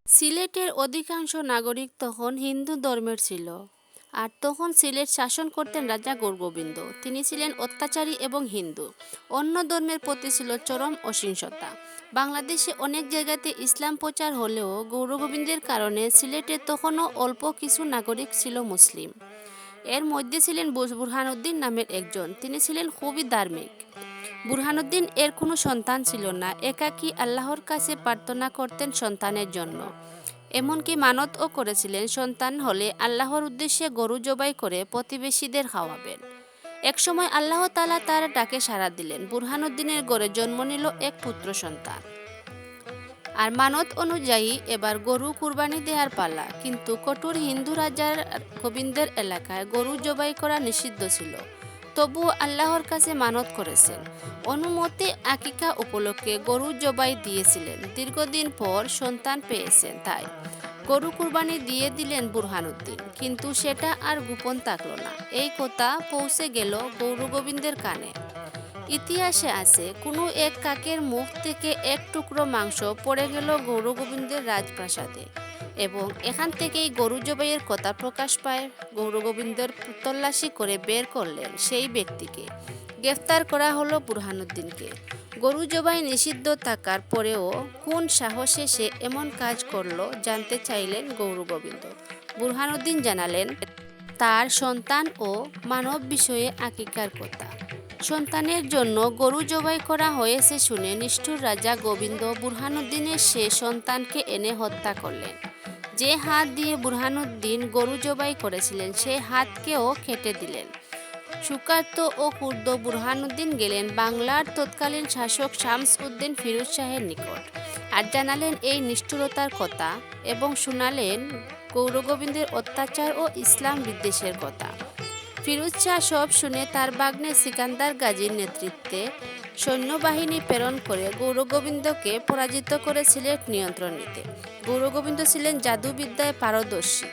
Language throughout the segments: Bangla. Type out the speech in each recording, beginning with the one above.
সিলেটের অধিকাংশ নাগরিক তখন হিন্দু ধর্মের ছিল। আর তখন সিলেট শাসন করতেন রাজা গৌরগোবিন্দ। তিনি ছিলেন অত্যাচারী এবং হিন্দু। অন্য ধর্মের প্রতি ছিল চরম অহিংসতা। বাংলাদেশে অনেক জায়গাতে ইসলাম প্রচার হলেও গৌরগোবিন্দের কারণে সিলেটে তখনও অল্প কিছু নাগরিক ছিল মুসলিম। এর মধ্যে ছিলেন বুরহানুদ্দিন নামের একজন। তিনি ছিলেন খুবই ধার্মিক। বুরহানুদ্দিন এর কোনো সন্তান ছিল না। একাকী আল্লাহর কাছে প্রার্থনা করতেন সন্তানের জন্য। এমনকি মানতও করেছিলেন সন্তান হলে আল্লাহর উদ্দেশ্যে গরু জবাই করে প্রতিবেশীদের খাওয়াবেন। একসময় আল্লাহ তাআলা তার ডাকে সাড়া দিলেন। বুরহানুদ্দিনের ঘরে জন্ম নিল এক পুত্র সন্তান। আর মানত অনুযায়ী এবার গরু কুরবানি দেওয়ার পালা। কিন্তু কঠোর হিন্দু রাজার গোবিন্দের এলাকায় গরু জবাই করা নিষিদ্ধ ছিল। তবুও আল্লাহর কাছে মানত করেছেন। অনুমতি আকিকা উপলক্ষে গরু জবাই দিয়েছিলেন। দীর্ঘদিন পর সন্তান পেয়েছেন, তাই গরু কুরবানি দিয়ে দিলেন বুরহানুদ্দিন। কিন্তু সেটা আর গোপন থাকলো না। এই কথা পৌঁছে গেল গৌরগোবিন্দের কানে। ইতিহাসে আছে, কোনো এক কাকের মুখ থেকে এক টুকরো মাংস পড়ে গেল গৌরগোবিন্দের রাজপ্রাসাদে এবং এখান থেকেই গরু জবাইয়ের কথা প্রকাশ পায়। গৌরগোবিন্দর তল্লাশি করে বের করলেন সেই ব্যক্তিকে। গ্রেফতার করা হলো বুরহানুদ্দিনকে। গরু জবাই নিষিদ্ধ থাকার পরেও কোন সাহসে সে এমন কাজ করলো জানতে চাইলেন গৌরগোবিন্দ। বুরহানুদ্দিন জানালেন তার সন্তান ও মানব বিষয়ে আকিকার কথা। সন্তানের জন্য গরু জবাই করা হয়েছে শুনে নিষ্ঠুর রাজা গোবিন্দ বুরহানুদ্দিনের সে সন্তানকে এনে হত্যা করলেন। যে হাত দিয়ে বুরহানুদ্দিন গরু জবাই করেছিলেন সে হাতকেও কেটে দিলেন। শোকার্ত ও ক্রুদ্ধ বুরহানুদ্দিন গেলেন বাংলার তৎকালীন শাসক শামস উদ্দিন ফিরোজ শাহের নিকট আর জানালেন এই নিষ্ঠুরতার কথা এবং শোনালেন গৌরগোবিন্দের অত্যাচার ও ইসলাম বিদ্বেষের কথা। ফিরোজ শাহ সব শুনে তার ভাগ্নে সিকান্দার গাজীর নেতৃত্বে সৈন্যবাহিনী প্রেরণ করে গৌরগোবিন্দকে পরাজিত করে সিলেট নিয়ন্ত্রণ নিতে। গৌরগোবিন্দ ছিলেন জাদুবিদ্যায় পারদর্শী।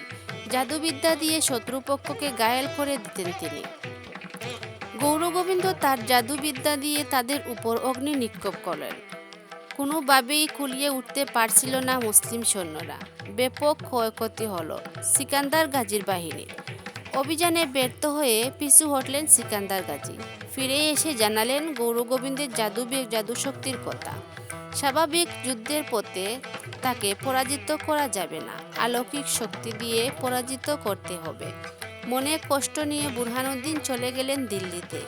জাদুবিদ্যা দিয়ে শত্রুপক্ষকে ঘায়েল করে দিতেন তিনি। গৌরগোবিন্দ তার জাদুবিদ্যা দিয়ে তাদের উপর অগ্নি নিক্ষেপ করলেন। কোনোভাবেই কুলিয়ে উঠতে পারছিল না মুসলিম সৈন্যরা। ব্যাপক ক্ষয়ক্ষতি হলো সিকান্দার গাজীর বাহিনীর। অভিযানে ব্যর্থ হয়ে পিছু হটলেন সিকান্দার গাজী। ফিরে এসে জানালেন গৌরগোবিন্দের জাদুশক্তির কথা। স্বাভাবিক যুদ্ধের পথে তাকে পরাজিত করা যাবে না, অলৌকিক শক্তি দিয়ে পরাজিত করতে হবে। মনে কষ্ট নিয়ে বুরহানুদ্দিন চলে গেলেন দিল্লিতে।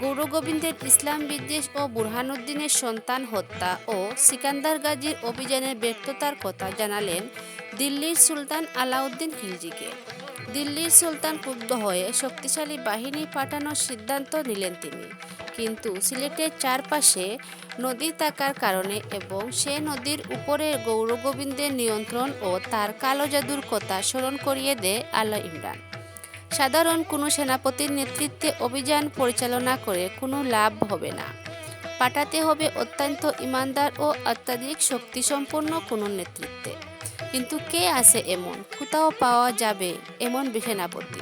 গৌরগোবিন্দের ইসলাম বিদ্বেষ ও বুরহানুদ্দিনের সন্তান হত্যা ও সিকান্দার গাজীর অভিযানের ব্যর্থতার কথা জানালেন দিল্লির সুলতান আলাউদ্দিন খিলজিকে। দিল্লির সুলতান ক্রুদ্ধ হয়ে শক্তিশালী বাহিনী পাঠানোর সিদ্ধান্ত নিলেন তিনি। কিন্তু সিলেটের চারপাশে নদী থাকার কারণে এবং সে নদীর উপরে গৌরগোবিন্দের নিয়ন্ত্রণ ও তার কালো জাদুর কথা স্মরণ করিয়ে দেয় আলা ইমরান। সাধারণ কোনো সেনাপতির নেতৃত্বে অভিযান পরিচালনা করে কোনো লাভ হবে না। পাঠাতে হবে অত্যন্ত ইমানদার ও অত্যাধিক শক্তিসম্পন্ন কোনো নেতৃত্বে। কিন্তু কে আছে এমন? কোথাও পাওয়া যাবে এমন সেনাপতি?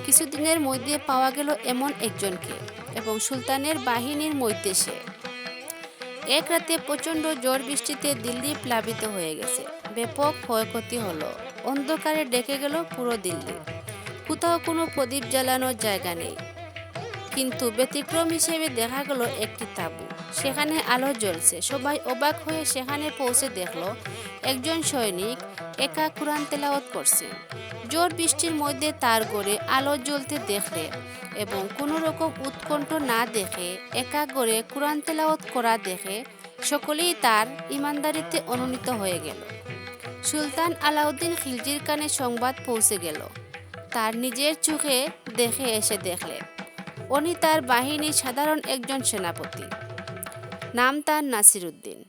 কিছুদিনের মধ্যে পাওয়া গেল এমন একজনকে এবং সুলতানের বাহিনীর মধ্যে সে। এক রাতে প্রচণ্ড ঝড় বৃষ্টিতে দিল্লি প্লাবিত হয়ে গেছে। ব্যাপক ক্ষয়ক্ষতি হলো। অন্ধকারে ডেকে গেল পুরো দিল্লি। কোথাও কোনো প্রদীপ জ্বালানোর জায়গা নেই। কিন্তু ব্যতিক্রম হিসেবে দেখা গেল একটি তাঁবু। সেখানে আলো জ্বলছে। সবাই অবাক হয়ে সেখানে পৌঁছে দেখল একজন সৈনিক একা কুরআন তেলাওয়াত করছেন। ঝড় বৃষ্টির মধ্যে তার ঘরে আলো জ্বলতে দেখলে এবং কোনো রকম উৎকণ্ঠ না দেখে একা ঘরে কুরআন তেলাওয়াত করা দেখে সকলেই তার ইমানদারিতে অনুনীত হয়ে গেল। সুলতান আলাউদ্দিন খিলজির কানে সংবাদ পৌঁছে গেল। তার নিজের চোখে দেখে এসে দেখলেন উনি তার বাহিনীর সাধারণ একজন সেনাপতি। নাম তার নাসিরউদ্দিন।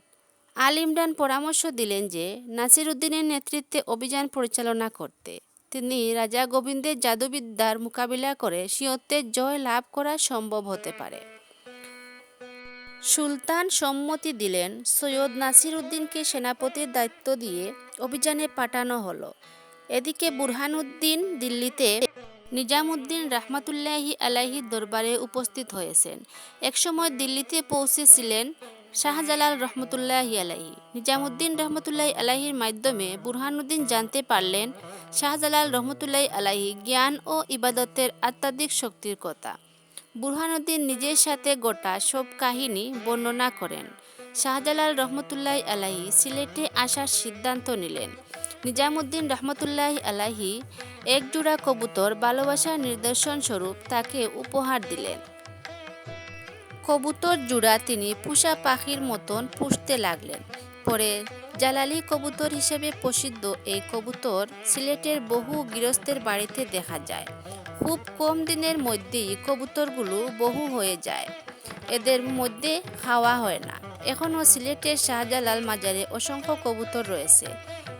আল ইমরান পরামর্শ দিলেন যে নাসিরউদ্দিনের নেতৃত্বে অভিযান পরিচালনা করতে। তিনি রাজা গোবিন্দের জাদুবিদ্যার মোকাবিলা করে সিংহত্বের জয় লাভ করা সম্ভব হতে পারে। সুলতান সম্মতি দিলেন। সৈয়দ নাসিরউদ্দিনকে সেনাপতির দায়িত্ব দিয়ে অভিযানে পাঠানো হলো। এদিকে বুরহানুদ্দিন দিল্লিতে নিজামুদ্দিন রহমাতুল্লাহি আলাইহির দরবারে উপস্থিত হয়েছেন। একসময় দিল্লিতে পৌঁছেছিলেন শাহজালাল রহমতুল্লাহি আলাইহি। নিজামুদ্দিন রহমতুল্লাহি আলাইহির মাধ্যমে বুরহানুদ্দিন জানতে পারলেন শাহজালাল রহমতুল্লাহি আলাইহি জ্ঞান ও ইবাদতের আধ্যাত্মিক শক্তির কথা। বুরহানুদ্দিন নিজের সাথে গোটা সব কাহিনী বর্ণনা করেন। শাহজালাল রহমতুল্লাহি আলাইহি সিলেটে আসার সিদ্ধান্ত নিলেন। নিজামুদ্দিন রহমতুল্লাহি আলাইহি একজোড়া কবুতর ভালোবাসার নিদর্শন স্বরূপ তাকে উপহার দিলেন। কবুতর জোড়া তিনি পোষা পাখির মতন পুষতে লাগলেন। পরে জালালি কবুতর হিসেবে প্রসিদ্ধ এই কবুতর সিলেটের বহু গৃহস্থের বাড়িতে দেখা যায়। খুব কম দিনের মধ্যেই কবুতরগুলো বহু হয়ে যায়। এদের মধ্যে খাওয়া হয় না। এখনও সিলেটের শাহজালাল মাজারে অসংখ্য কবুতর রয়েছে।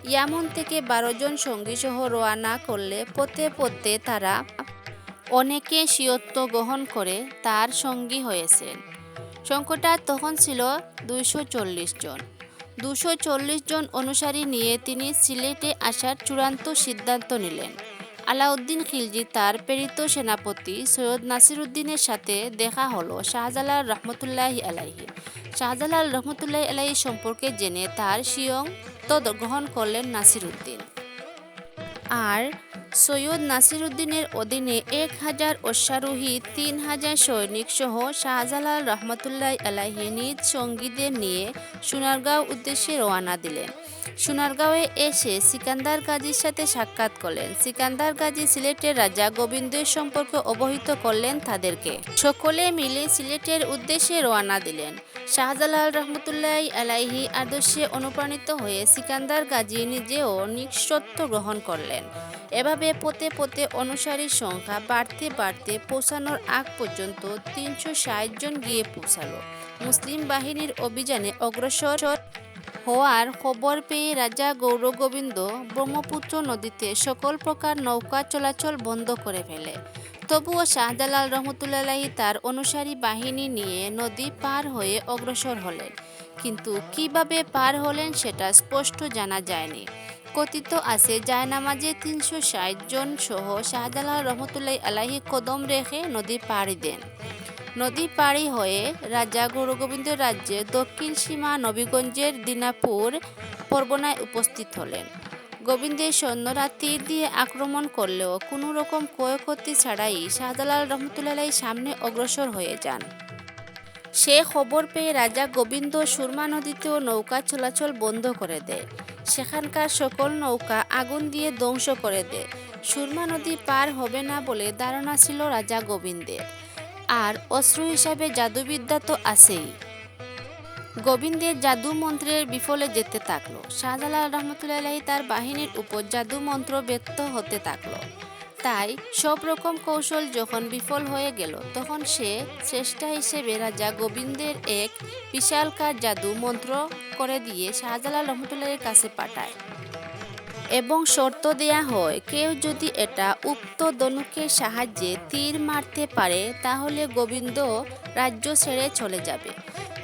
ইয়ামন থেকে 12 জন সঙ্গী সহ রওনা করলে পথে পথে তারা অনেকে শিয়ত্ব গ্রহণ করে তার সঙ্গী হয়েছেন। সংখ্যাটা তখন ছিল 240 জন। 240 জন অনুসারী নিয়ে তিনি সিলেটে আসার চূড়ান্ত সিদ্ধান্ত নিলেন। আলাউদ্দিন খিলজি তার প্রেরিত সেনাপতি সৈয়দ নাসিরুদ্দিনের সাথে দেখা হলো শাহজালাল রহমতুল্লাহি আলাইহি। শাহজালাল রহমতুল্লাহি আলাইহি সম্পর্কে জেনে তার সিয়ন্ত গ্রহণ করলেন নাসিরুদ্দিন। আর সৈয়দ নাসিরুদ্দিনের অধীনে 1000 অশ্বারোহী 3000 সৈনিক সহ শাহজালাল রহমতুল্লাহি আলাইহি নিজ সঙ্গীদের নিয়ে সোনারগাঁও উদ্দেশ্যে রওনা দিলেন। সোনারগাঁওয়ে এসে সিকান্দার গাজীর সাথে সাক্ষাৎ করলেন। সিকান্দার গাজী সিলেটের রাজা গোবিন্দের সম্পর্কে অবহিত করলেন তাদেরকে। সকলে মিলে সিলেটের উদ্দেশ্যে রওনা দিলেন। শাহজালাল রহমতুল্লাহি আলাইহি আদর্শে অনুপ্রাণিত হয়ে সিকান্দার গাজী নিজেও নিঃশর্ত গ্রহণ করলেন। এভাবে পথে পথে অনুসারীর সংখ্যা বাড়তে বাড়তে পৌঁছানোর আগ পর্যন্ত 360 জন গিয়ে পৌঁছালো। মুসলিম বাহিনীর অভিযানে অগ্রসর হওয়ার খবর পেয়ে রাজা গৌরগোবিন্দ ব্রহ্মপুত্র নদীতে সকল প্রকার নৌকা চলাচল বন্ধ করে ফেলে। তবুও শাহজালাল রহমতুল্লাহি তার অনুসারী বাহিনী নিয়ে নদী পার হয়ে অগ্রসর হলেন। কিন্তু কিভাবে পার হলেন সেটা স্পষ্ট জানা যায়নি। কথিত আছে জায়নামাজে 360 জন সহ শাহজালাল রহমতুল্লাহি আলাইহি কদম রেখে নদী পাড়ি দেন। নদী পাড়ি হয়ে রাজা গৌরগোবিন্দের রাজ্যের দক্ষিণ সীমা নবীগঞ্জের দিনাপুর পরগনায় উপস্থিত হলেন। গোবিন্দের সৈন্যরা তীর দিয়ে আক্রমণ করলেও কোনো রকম ক্ষয়ক্ষতি ছাড়াই শাহজালাল রহমতুল্লাহি সামনে অগ্রসর হয়ে যান। সে খবর পেয়ে রাজা গোবিন্দ সুরমা নদীতেও নৌকা চলাচল বন্ধ করে দেয়। সেখানকার সকল নৌকা আগুন দিয়ে ধ্বংস করে দেয়। সুরমা নদী পার হবে না বলে ধারণা ছিল রাজা গোবিন্দের। আর অস্ত্র হিসাবে জাদুবিদ্যা তো আছেই। গোবিন্দের জাদু মন্ত্রের বিফলে যেতে থাকলো। শাহজালাল রহমতুল্লাহি তার বাহিনীর উপর জাদু মন্ত্র ব্যর্থ হতে থাকলো। তাই সব রকম কৌশল যখন বিফল হয়ে গেল তখন সে চেষ্টা হিসেবে রাজা গোবিন্দের এক বিশালকার জাদু মন্ত্র করে দিয়ে শাহজালাল রহমতুল্লাহির কাছে পাঠায় এবং শর্ত দেয়া হয় কেউ যদি এটা উক্ত ধনুকের সাহায্যে তীর মারতে পারে তাহলে গোবিন্দ রাজ্য ছেড়ে চলে যাবে।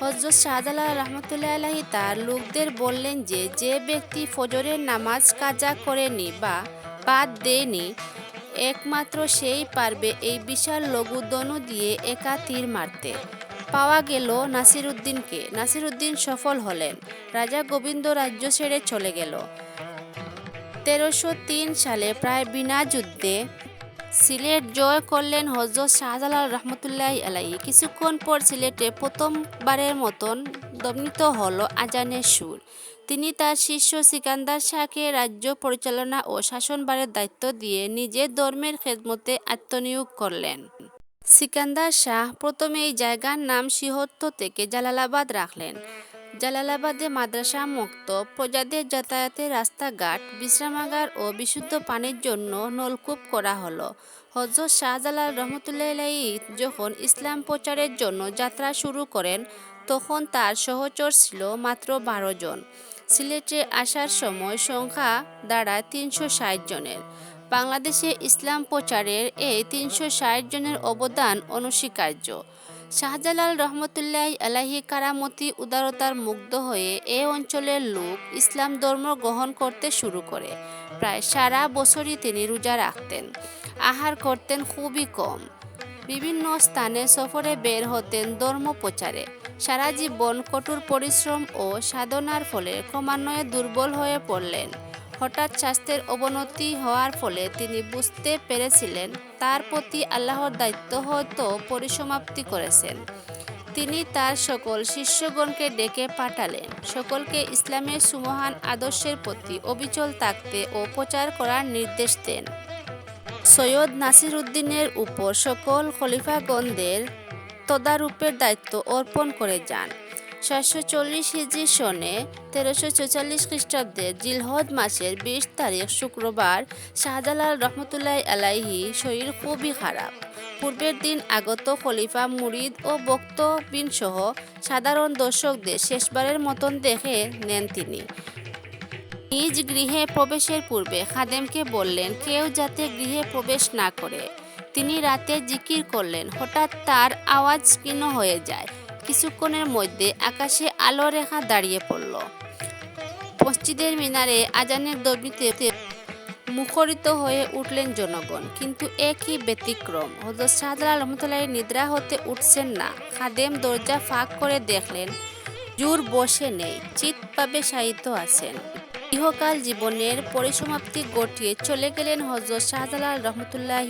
হযরত শাহজালাল রহমতুল্লাহি তার লোকদের বললেন যে যে ব্যক্তি ফজরের নামাজ কাজা করেনি বা বাদ দেয়নি একমাত্র সেই পারবে এই বিশাল লঘু ধনু দিয়ে একা তীর মারতে। পাওয়া গেল নাসিরুদ্দিনকে। নাসিরুদ্দিন সফল হলেন। রাজা গোবিন্দ রাজ্য ছেড়ে চলে গেল। 1303 সালে প্রায় বিনা যুদ্ধে সিলেট জয় করলেন হযরত শাহজালাল রহমতুল্লাহি আলাইহি। কিছুক্ষণ পর সিলেটে প্রথমবারের মতন ধ্বনিত হলো আজানের সুর। তিনি তার শিষ্য সিকান্দার শাহকে রাজ্য পরিচালনা ও শাসনভারের দায়িত্ব দিয়ে নিজের ধর্মের খেদমতে আত্মনিয়োগ করলেন। সিকান্দার শাহ প্রথমে এই জায়গার নাম সিহর্ত থেকে জালালাবাদ রাখলেন। জালালাবাদে মাদ্রাসা, মক্তব, প্রজাদের যাতায়াতের রাস্তাঘাট, বিশ্রামাগার ও বিশুদ্ধ পানির জন্য নলকূপ করা হলো। হযরত শাহজালাল রহমতুল্লাহি যখন ইসলাম প্রচারের জন্য যাত্রা শুরু করেন তখন তার সহচর ছিল মাত্র 12 জন। সিলেটে আসার সময় সংখ্যা দাঁড়ায় 360 জনের। বাংলাদেশে ইসলাম প্রচারের এই 360 জনের অবদান অনস্বীকার্য। শাহজালাল রহমতুল্লাহি আলাইহি কারামতি উদারতার মুগ্ধ হয়ে এ অঞ্চলের লোক ইসলাম ধর্ম গ্রহণ করতে শুরু করে। প্রায় সারা বছরই তিনি রোজা রাখতেন, আহার করতেন খুবই কম। বিভিন্ন স্থানে সফরে বের হতেন ধর্ম প্রচারে। সারা জীবন কঠোর পরিশ্রম ও সাধনার ফলে ক্রমান্বয়ে দুর্বল হয়ে পড়লেন। হঠাৎ স্বাস্থ্যের অবনতি হওয়ার ফলে তিনি বুঝতে পেরেছিলেন তার প্রতি আল্লাহর দায়িত্ব হয়তো পরিসমাপ্তি করেছেন। তিনি তার সকল শিষ্যগণকে ডেকে পাঠালেন, সকলকে ইসলামের সুমহান আদর্শের প্রতি অবিচল থাকতে ও প্রচার করার নির্দেশ দেন। সৈয়দ নাসিরউদ্দিনের উপর সকল খলিফাগণদের তদারূপের দায়িত্ব অর্পণ করে যান। 740 হিজরি সনে 1344 খ্রিস্টাব্দে জিলহজ মাসের 20 তারিখ শুক্রবার শাহজালাল রহমতুল্লাহ আলাইহি শরীর খুবই খারাপ। পূর্বের দিন আগত খলিফা মুরিদ ও বক্তবিন সহ সাধারণ দর্শকদের শেষবারের মতন দেখে নেন তিনি। নিজ গৃহে প্রবেশের পূর্বে খাদেমকে বললেন কেউ যাতে গৃহে প্রবেশ না করে। তিনি রাতে জিকির করলেন। হঠাৎ তার আওয়াজ ক্ষীণ হয়ে যায়। কিছুক্ষণের মধ্যে আকাশে আলো রেখা দাঁড়িয়ে পড়ল। মসজিদের মিনারে আজানের ধ্বনিতে মুখরিত হয়ে উঠলেন জনগণ। কিন্তু একই ব্যতিক্রম, হযরত শাহজালাল রহমতুল্লাহ নিদ্রা হতে উঠছেন না। খাদেম দরজা ফাঁক করে দেখলেন হুজুর বসে নেই, চিৎভাবে শায়িত আছেন। ইহকাল জীবনের পরিসমাপ্তি ঘটিয়ে চলে গেলেন হযরত শাহজালাল রহমতুল্লাহ